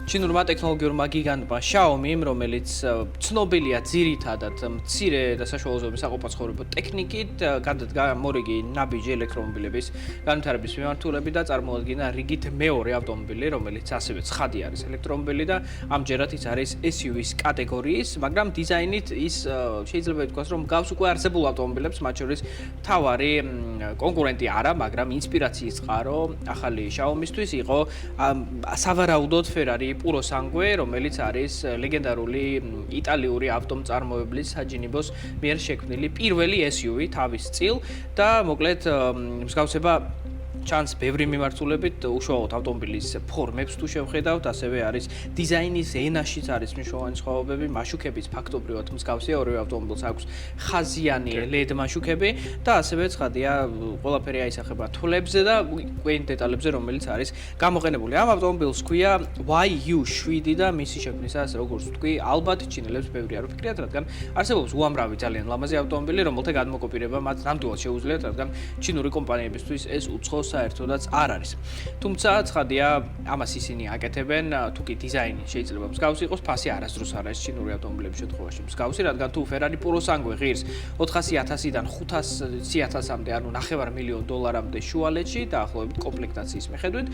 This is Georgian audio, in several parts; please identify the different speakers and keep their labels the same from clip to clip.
Speaker 1: ჩინურმა ტექნოლოგიურმა გიგანტმა Xiaomi-მ, რომელიც ცნობილია ძირითადად მცირე და საშუალო ზომის საყოფაცხოვრებო ტექნიკით, გადადგა მორიგი ნაბიჯი ელექტრომობილების განვითარების მიმართულებით და წარმოადგინა რიგით მეორე ავტომობილი, რომელიც ასევე ცხადი არის ელექტრომობილი და ამჯერად ის არის SUV-ის კატეგორიის, მაგრამ დიზაინით ის შეიძლება ითქვას, რომ გავს უკვე არსებულ ავტომობილებს, მათ შორის მთავარი კონკურენტი არა, მაგრამ ინსპირაციის წყარო ახალი Xiaomi-ისთვის იყო სავარაუდოდ Ferrari Puro Sangue, რომელიც არის ლეგენდარული იტალიური ავტომწარმოებლის საჯინიბოს მიერ შექმნილი პირველი SUV თავის წილ და მოკლედ მსგავსება ჩანს ბევრი მიმართულებით უშუალოდ ავტომობილის ფორმებს თუ შევხედავთ, ასევე არის დიზაინის ენაშიც არის მნიშვნელოვანი სხვაობები, მაშუქების ფაქტობრივად მსგავსია, ორივე ავტომობილს აქვს ხაზიანი LED მაშუქები და ასევე ცხადია ყველაფერი აისახება თვლებზე და კვენ დეტალებზე, რომელიც არის გამოყენებული. ამ ავტომობილს ჰქვია YU7 და მისი შექმნისას, როგორც ვთქვი, ალბათ ჩინელებს ბევრი არ ვფიქრიათ, რადგან არსებობს უამრავი ძალიან ლამაზი ავტომობილი, რომელთა გადმოკოპირება მათ ნამდვილად შეუძლიათ, რადგან ჩინური კომპანიებისთვის ეს უცხო საერთოდაც არ არის. თუმცა ცხადია, ამას ისინი აკეთებენ, თუ კი დიზაინი შეიძლება მსგავსი იყოს, ფასი არასდროს არ არის ჩინური ავტომობილების შემთხვევაში მსგავსი, რადგან თუ Ferrari Puro Sangue ღირს 400.000-დან 500.000-მდე, ანუ $500,000 შუალედში, დაახლოებით კომპლექტაციის მიხედვით,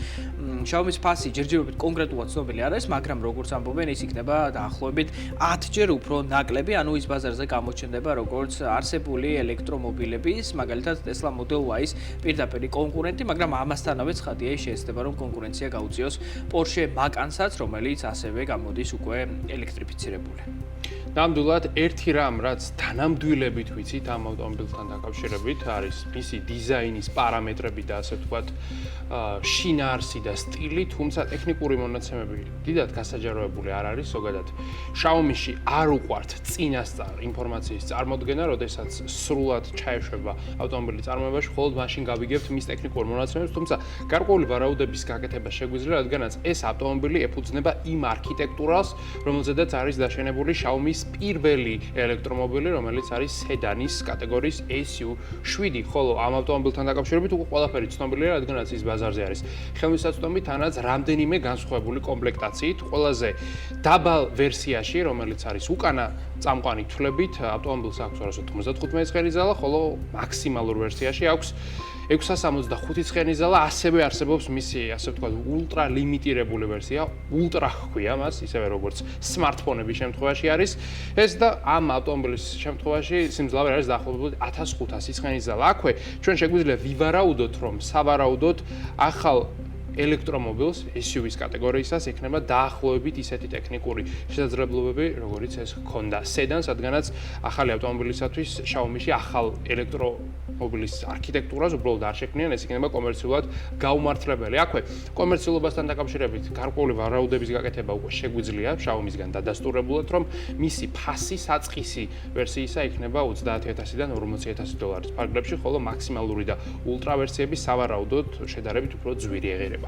Speaker 1: Xiaomi-ის ფასი ჯერჯერობით კონკრეტულად ცნობილი არ არის, მაგრამ როგორც ამბობენ, ის იქნება დაახლოებით 10-ჯერ უფრო ნაკლები, ანუ ის ბაზარზე გამოჩნდება როგორც არსებული ელექტრომობილების, მაგალითად Tesla Model Y-ის პირდაპირი კონკურენტი, მაგრამ ამასთანავე ცხადია შეეცდება რომ კონკურენცია გაუწიოს Porsche Macan-საც, რომელიც ასევე გამოდის უკვე ელექტრიფიცირებული.
Speaker 2: ნამდვილად ერთი რამ, რაც თანამდვილებით ვიცით ამ ავტომობილთან დაკავშირებით, არის მისი დიზაინის პარამეტრები და ასე ვთქვათ, შინაარსი და სტილი, თუმცა ტექნიკური მონაცემები დიდად გასაჯაროებული არ არის, ზოგადად Xiaomi-ში არ უყვართ წინასწარ ინფორმაციის წარმოდგენა, როდესაც სრულად ჩაეშვება ავტომობილის წარმოებაში, მხოლოდ მაშინ გავიგებთ მის ტექნიკურ მონაცემებს, თუმცა გარკვეული ვარაუდების გაკეთება შეგვიძლია, რადგანაც ეს ავტომობილი ეფუძნება იმ არქიტექტურას, რომელზედაც არის დაშენებული Xiaomi-ის პირველი ელექტრომობილი, რომელიც არის სედანის კატეგორიის SU7, ხოლო ამ ავტომობილთან დაკავშირებით უკვე ყველაფერი ცნობილია, რადგანაც ის ბაზარზე არის ხელმისაწვდომი, თანაც რამდენიმე განსხვავებული კომპლექტაციით, ყველაზე დაბალ ვერსიაში, რომელიც არის უკანა წამყვანი თვლებით, ავტომობილს აქვს 255 ცხენი ზალა, ხოლო მაქსიმალურ ვერსიაში აქვს 665 ცხენი ზალა, ასევე არსებობს მისი, ასე ვთქვათ, ულტრა ლიმიტირებული ვერსია, ულტრა ჰქვია მას, ისევე როგორც smartphone-ების შემთხვევაში არის. ეს და ამ ავტომობილის შემთხვევაში სიმძლავრე არის დაახლოებით 1500 ცხენი ზალა. აქვე ჩვენ შეგვიძლია ვივარაუდოთ, რომ სავარაუდოდ ახალ ელექტრომობილს SUV-ის კატეგორიისას ექნება დაახლოებით ისეთი ტექნიკური შესაძლებლობები, როგორიც ეს ჰქონდა სედანს, რადგანაც ახალი ავტომობილისათვის Xiaomi-ში ახალ ელექტრომობილის არქიტექტურას უბრალოდ არ შექმნიან, ეს იქნება კომერციულად გაუმართლებელი. აქვე კომერციულობასთან დაკავშირებით გარკვეული ვარაუდების გაკეთება უკვე შეგვიძლია Xiaomi-ისგან დადასტურებულად, რომ მისი ფასი საწყისი ვერსიისა იქნება $30,000-დან $40,000 ფარგლებში, ხოლო მაქსიმალური და ულტრა ვერსიები სავარაუდოდ შედარებით უფრო ძვირი ეღირება.